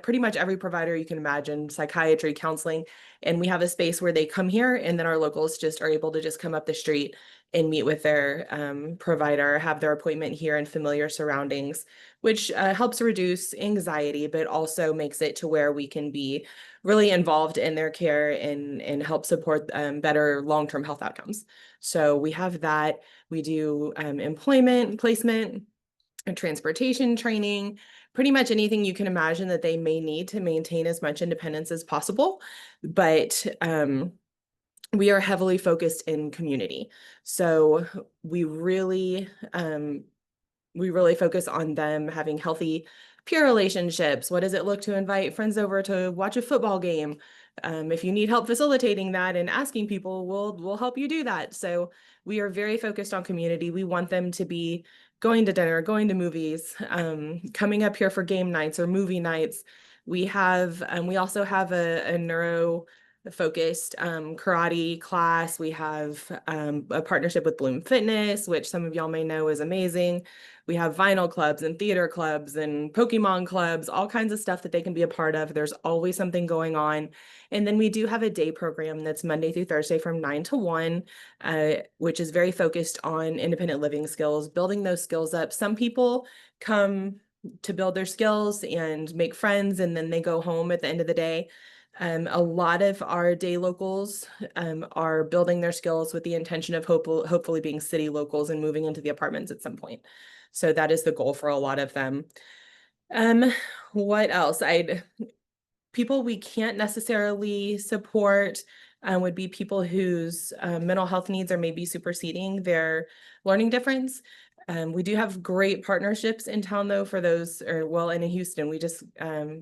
pretty much every provider you can imagine, psychiatry, counseling. And we have a space where they come here, and then our locals just are able to just come up the street and meet with their provider, have their appointment here in familiar surroundings, which helps reduce anxiety, but also makes it to where we can be really involved in their care and help support better long-term health outcomes. So we have that. We do employment, placement, and transportation training, pretty much anything you can imagine that they may need to maintain as much independence as possible. But we are heavily focused in community. So we really focus on them having healthy peer relationships. What does it look to invite friends over to watch a football game? If you need help facilitating that and asking people, we'll help you do that. So we are very focused on community. We want them to be going to dinner, going to movies, coming up here for game nights or movie nights. We also have a neuro focused karate class. We have a partnership with Bloom Fitness, which some of y'all may know is amazing. We have vinyl clubs and theater clubs and Pokemon clubs, all kinds of stuff that they can be a part of. There's always something going on. And then we do have a day program that's Monday through Thursday from 9 to 1, which is very focused on independent living skills, building those skills up. Some people come to build their skills and make friends, and then they go home at the end of the day. A lot of our day locals are building their skills with the intention of hopefully being city locals and moving into the apartments at some point. So that is the goal for a lot of them. What else? People we can't necessarily support would be people whose mental health needs are maybe superseding their learning difference. We do have great partnerships in town, though, for those, and in Houston, we just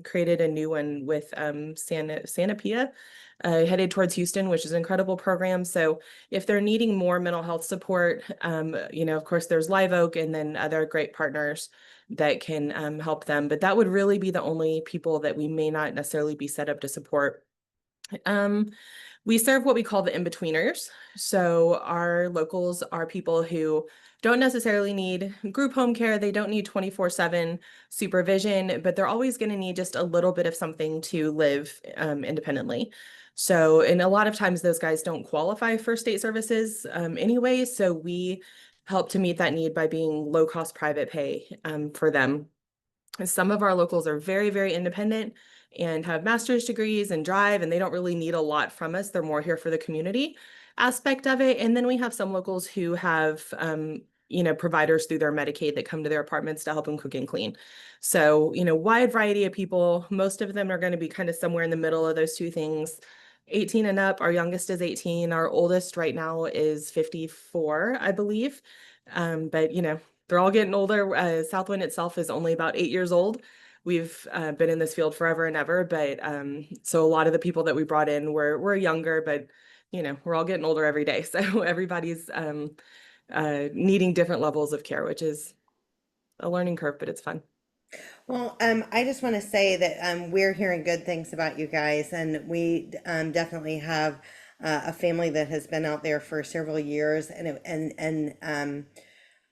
created a new one with Santa Pia, headed towards Houston, which is an incredible program. So if they're needing more mental health support, of course, there's Live Oak and then other great partners that can help them. But that would really be the only people that we may not necessarily be set up to support. We serve what we call the in-betweeners. So our locals are people who don't necessarily need group home care. They don't need 24/7 supervision, but they're always going to need just a little bit of something to live independently. So, and a lot of times those guys don't qualify for state services anyway. So we help to meet that need by being low-cost private pay for them. Some of our locals are very, very independent and have master's degrees and drive, and they don't really need a lot from us. They're more here for the community aspect of it. And then we have some locals who have, providers through their Medicaid that come to their apartments to help them cook and clean. So, wide variety of people. Most of them are going to be kind of somewhere in the middle of those two things. 18 and up. Our youngest is 18. Our oldest right now is 54, I believe. But they're all getting older. Southwind itself is only about 8 years old. We've been in this field forever and ever, but so a lot of the people that we brought in were younger, but we're all getting older every day. So everybody's needing different levels of care, which is a learning curve, but it's fun. Well, I just want to say that we're hearing good things about you guys, and we definitely have a family that has been out there for several years, and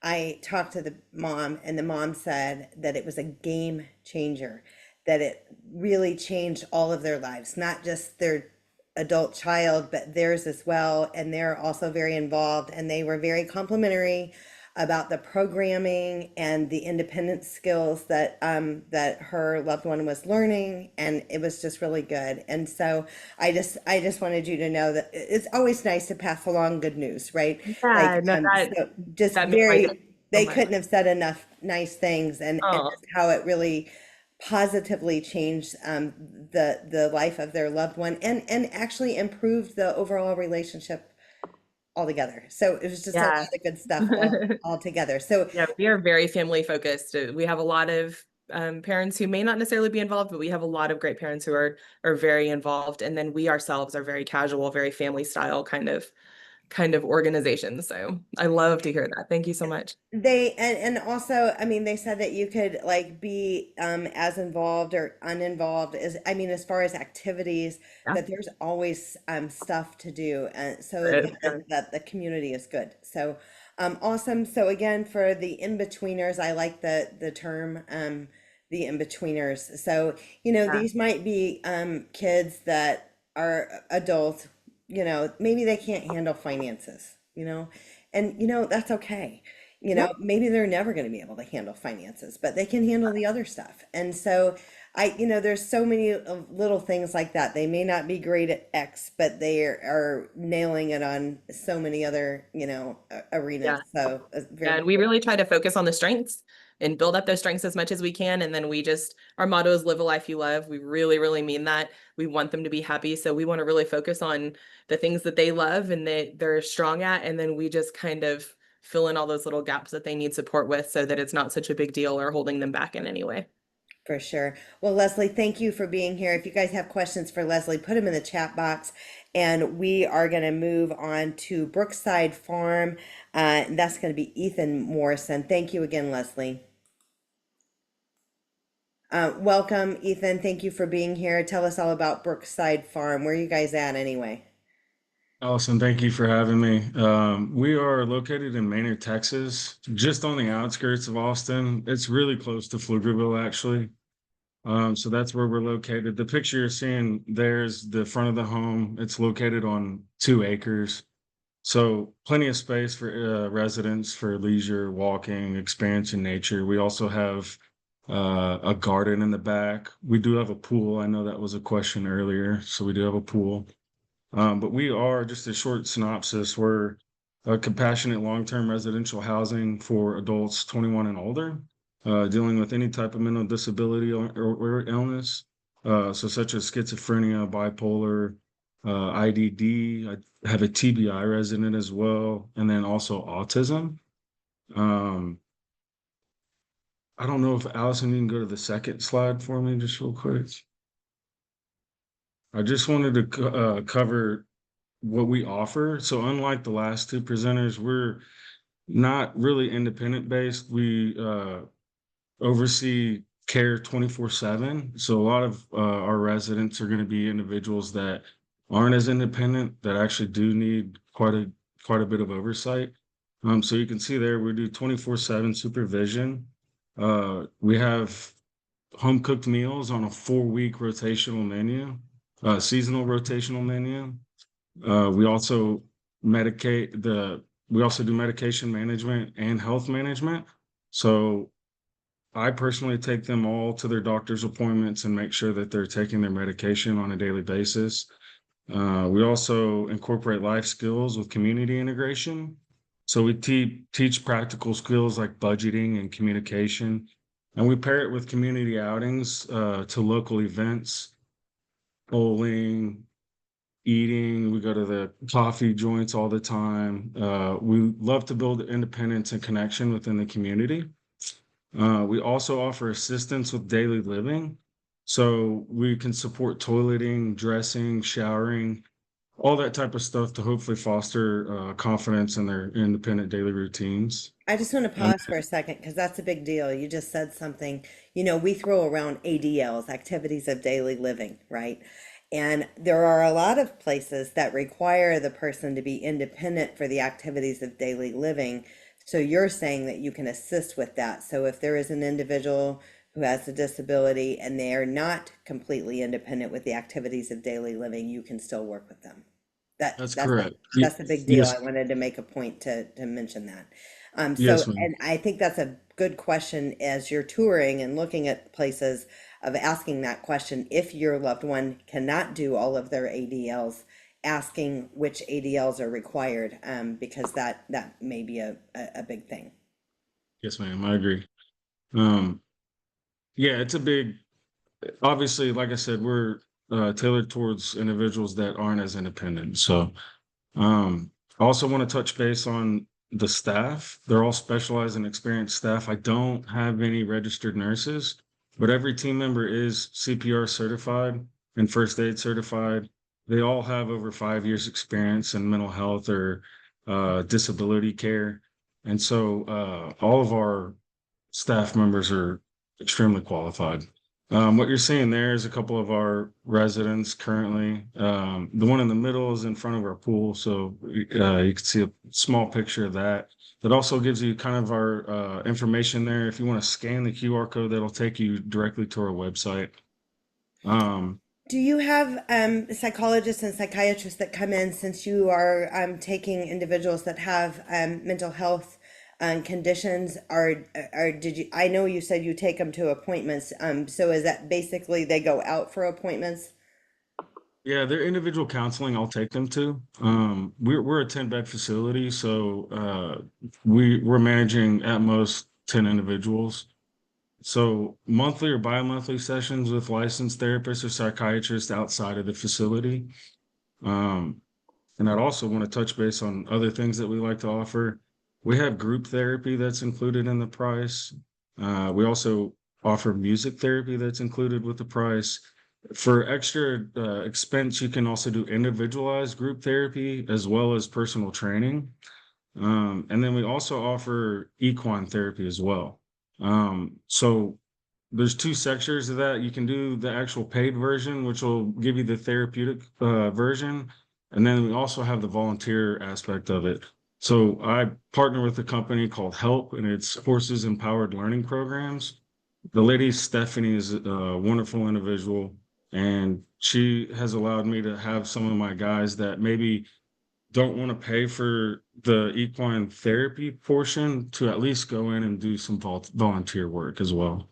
I talked to the mom, and the mom said that it was a game changer, that it really changed all of their lives, not just their adult child, but theirs as well. And they're also very involved, and they were very complimentary about the programming and the independent skills that that her loved one was learning, and it was just really good. And so I just wanted you to know that it's always nice to pass along good news, right? Yeah, no, So just that made my day so they much. couldn't have said enough nice things, and Oh, just how it really positively changed the life of their loved one, and actually improved the overall relationship altogether. So it was just a lot yeah. of good stuff all together. So Yeah, we are very family focused. We have a lot of parents who may not necessarily be involved, but we have a lot of great parents who are very involved. And then we ourselves are very casual, very family style kind of organization. So I love to hear that. Thank you so much. they and also, I mean, they said that you could like be as involved or uninvolved as, I mean, as far as activities, Yeah. that there's always stuff to do, and so Right. that the community is good. So awesome. So again, for the in-betweeners, I like the term the in-betweeners. So Yeah. these might be kids that are adults, maybe they can't handle finances, and that's okay. Yep. Maybe they're never going to be able to handle finances, but they can handle the other stuff. And so there's so many little things like that. They may not be great at X, but they are nailing it on so many other, arenas. Yeah. So very And we really try to focus on the strengths and build up those strengths as much as we can. And then our motto is live a life you love. We really, really mean that. We want them to be happy. So we want to really focus on the things that they love and they're strong at. And then we just kind of fill in all those little gaps that they need support with so that it's not such a big deal or holding them back in any way. For sure. Well, Leslie, thank you for being here. If you guys have questions for Leslie, put them in the chat box. And we are going to move on to Brookside Farm. That's going to be Ethan Morrison. Thank you again, Leslie. Welcome, Ethan. Thank you for being here. Tell us all about Brookside Farm. Where are you guys at anyway? Allison, thank you for having me. We are located in Maynard, Texas, just on the outskirts of Austin. It's really close to Pflugerville, actually. So that's where we're located. The picture you're seeing, there's the front of the home. It's located on 2 acres. So plenty of space for residents, for leisure, walking, expansion, nature. We also have a garden in the back. We do have a pool. I know that was a question earlier. So we do have a pool. But we are, just a short synopsis, we're a compassionate long-term residential housing for adults 21 and older, dealing with any type of mental disability or illness, so such as schizophrenia, bipolar, IDD. I have a TBI resident as well, and then also autism. I don't know if Allison, you can go to the second slide for me just real quick. I just wanted to cover what we offer. So unlike the last 2 presenters, we're not really independent based. We oversee care 24/7. So a lot of our residents are going to be individuals that aren't as independent, that actually do need quite a bit of oversight. So you can see there, we do 24/7 supervision. We have home cooked meals on a 4-week rotational menu, seasonal rotational menu. We also do medication management and health management. So I personally take them all to their doctor's appointments and make sure that they're taking their medication on a daily basis. We also incorporate life skills with community integration. So we teach practical skills like budgeting and communication, and we pair it with community outings to local events, bowling, eating. We go to the coffee joints all the time. We love to build independence and connection within the community. We also offer assistance with daily living. So we can support toileting, dressing, showering, all that type of stuff to hopefully foster confidence in their independent daily routines. I just want to And pause for a second because that's a big deal. You just said something, we throw around ADLs, activities of daily living, right? And there are a lot of places that require the person to be independent for the activities of daily living. So you're saying that you can assist with that. So if there is an individual who has a disability and they are not completely independent with the activities of daily living, you can still work with them. that's That's a, correct. that's a big deal. Yes, I wanted to make a point to mention that. yes, ma'am. And I think that's a good question as you're touring and looking at places of asking that question. If your loved one cannot do all of their ADLs, asking which ADLs are required, because that may be a big thing. Yes, ma'am. I agree. Um, yeah, it's a big, obviously, like I said, we're tailored towards individuals that aren't as independent. So I also want to touch base on the staff. They're all specialized and experienced staff. I don't have any registered nurses, but every team member is CPR certified and first aid certified. They all have over 5 years experience in mental health or disability care. And so all of our staff members are extremely qualified. What you're seeing there is a couple of our residents currently. The one in the middle is in front of our pool, so you can see a small picture of that. That also gives you kind of our information there. If you want to scan the QR code, that'll take you directly to our website. Do you have psychologists and psychiatrists that come in since you are taking individuals that have mental health conditions? Or did you? I know you said you take them to appointments. So is that basically they go out for appointments? Yeah, their individual counseling, I'll take them to. We're a 10-bed facility, so we're managing at most 10 individuals. So monthly or bi-monthly sessions with licensed therapists or psychiatrists outside of the facility. Um, and I'd also want to touch base on other things that we like to offer. We have group therapy that's included in the price. We also offer music therapy that's included with the price. For extra expense, you can also do individualized group therapy as well as personal training. And then we also offer equine therapy as well. So there's two sections of that. You can do the actual paid version, which will give you the therapeutic version. And then we also have the volunteer aspect of it. So I partner with a company called Help, and it's Horses Empowered Learning Programs. The lady, Stephanie, is a wonderful individual, and she has allowed me to have some of my guys that maybe don't want to pay for the equine therapy portion to at least go in and do some volunteer work as well.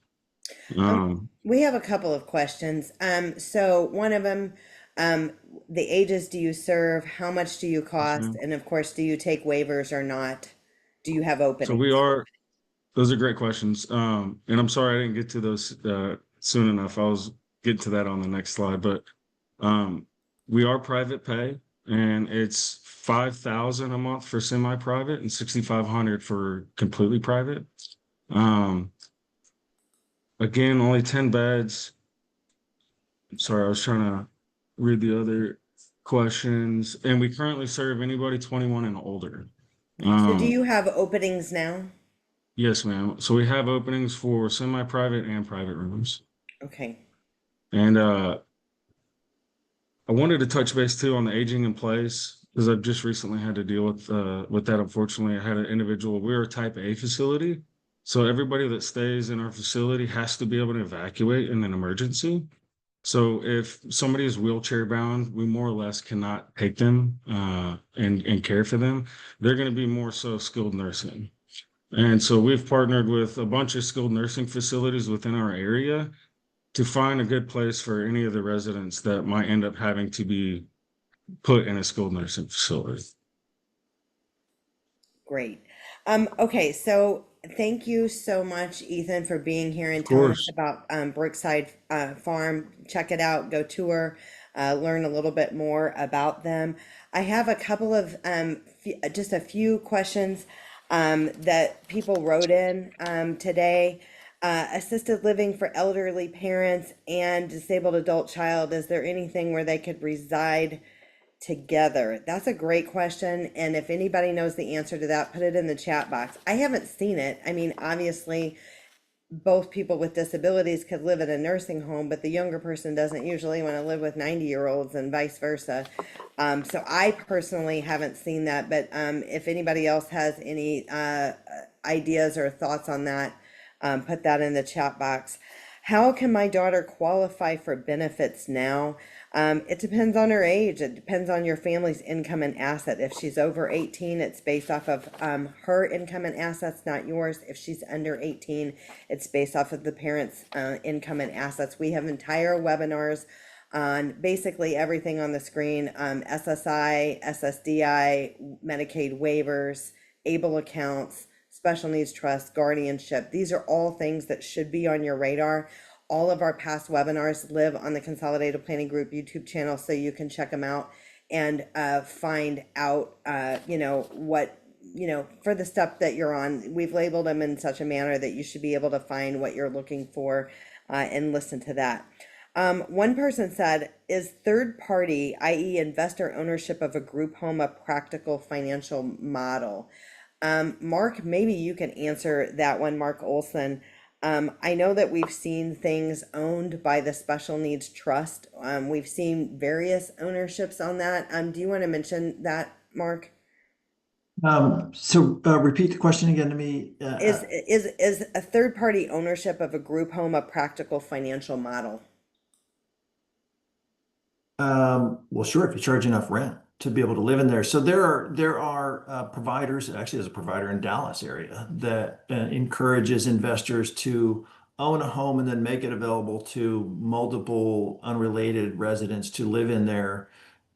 We have a couple of questions. So one of them, the ages do you serve? How much do you Yes, cost? ma'am. And of course, do you take waivers or not? Do you have So we openings? are, those are great questions. And I'm sorry I didn't get to those soon enough. I was getting to that on the next slide, but we are private pay, and it's 5,000 a month for semi-private and 6,500 for completely private. Um, again, only 10 beds. Sorry, I was trying to read the other questions, and we currently serve anybody 21 and older. So do Um, you have openings now? yes, ma'am. So we have openings for semi-private and private rooms. Okay. And I wanted to touch base too on the aging in place because I've just recently had to deal with that. Unfortunately, I had an individual. We're a type A facility, so everybody that stays in our facility has to be able to evacuate in an emergency. So if somebody is wheelchair bound, we more or less cannot take them and care for them. They're going to be more so skilled nursing. And so we've partnered with a bunch of skilled nursing facilities within our area to find a good place for any of the residents that might end up having to be put in a skilled nursing facility. Great. Okay, so thank you so much, Ethan, for being here and Of telling us course. about Brookside Farm. Check it out, go tour. learn a little bit more about them. I have a couple of just a few questions that people wrote in today. Assisted living for elderly parents and disabled adult child. Is there anything where they could reside together? That's a great question. And if anybody knows the answer to that, put it in the chat box. I haven't seen it. I mean, obviously, both people with disabilities could live in a nursing home, but the younger person doesn't usually want to live with 90-year-olds and vice versa. So I personally haven't seen that, but if anybody else has any ideas or thoughts on that, put that in the chat box. How can my daughter qualify for benefits now? It depends on her age. It depends on your family's income and asset. If she's over 18, it's based off of her income and assets, not yours. If she's under 18, it's based off of the parents' income and assets. We have entire webinars on basically everything on the screen, SSI, SSDI, Medicaid waivers, ABLE accounts, special needs trust, guardianship. These are all things that should be on your radar. All of our past webinars live on the Consolidated Planning Group YouTube channel, so you can check them out and find out, what, for the stuff that you're on. We've labeled them in such a manner that you should be able to find what you're looking for and listen to that. One person said, is third party, i.e. investor ownership of a group home, a practical financial model? Mark, maybe you can answer that one, Mark Olson. I know that we've seen things owned by the Special Needs Trust. We've seen various ownerships on that. Do you want to mention that, Mark? Repeat the question again to me. Is a third party ownership of a group home a practical financial model? Well, sure, if you charge enough rent to be able to live in there. So there are providers, actually there's a provider in Dallas area that encourages investors to own a home and then make it available to multiple unrelated residents to live in there,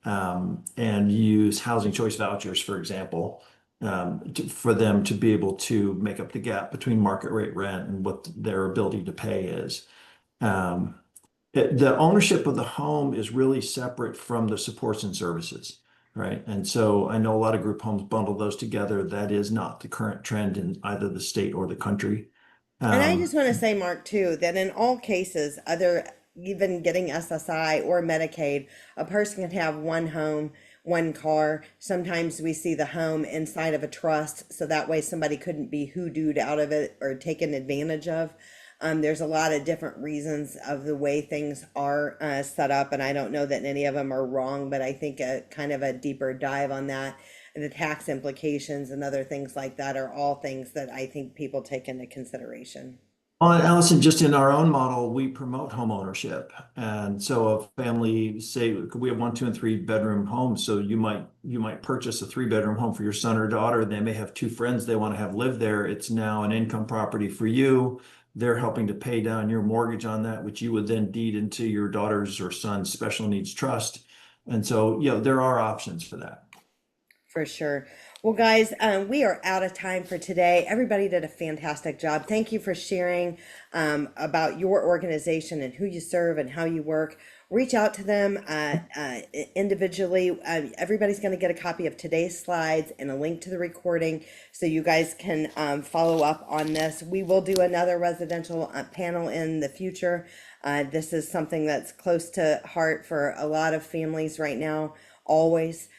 and use housing choice vouchers, for example, for them to be able to make up the gap between market rate rent and what their ability to pay is. The ownership of the home is really separate from the supports and services, right? And so I know a lot of group homes bundle those together. That is not the current trend in either the state or the country. And I just want to say, Mark, too, that in all cases, even getting SSI or Medicaid, a person can have one home, one car. Sometimes we see the home inside of a trust, so that way somebody couldn't be hoodooed out of it or taken advantage of. There's a lot of different reasons of the way things are set up, and I don't know that any of them are wrong, but I think a kind of a deeper dive on that and the tax implications and other things like that are all things that I think people take into consideration. Well, Allison, just in our own model, we promote home ownership. And so a family, say we have 1, 2, and 3 bedroom homes. So you might purchase a 3-bedroom home for your son or daughter. They may have 2 friends they want to have live there. It's now an income property for you. They're helping to pay down your mortgage on that, which you would then deed into your daughter's or son's special needs trust. And so, there are options for that. For sure. Well, guys, we are out of time for today. Everybody did a fantastic job. Thank you for sharing about your organization and who you serve and how you work. Reach out to them individually. Everybody's going to get a copy of today's slides and a link to the recording so you guys can follow up on this. We will do another residential panel in the future. This is something that's close to heart for a lot of families right now, always.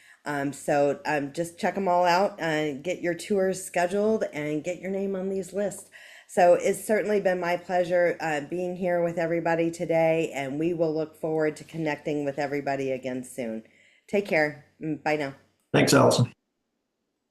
So just check them all out and get your tours scheduled and get your name on these lists. So it's certainly been my pleasure being here with everybody today, and we will look forward to connecting with everybody again soon. Take care. Bye now. Thanks, Allison.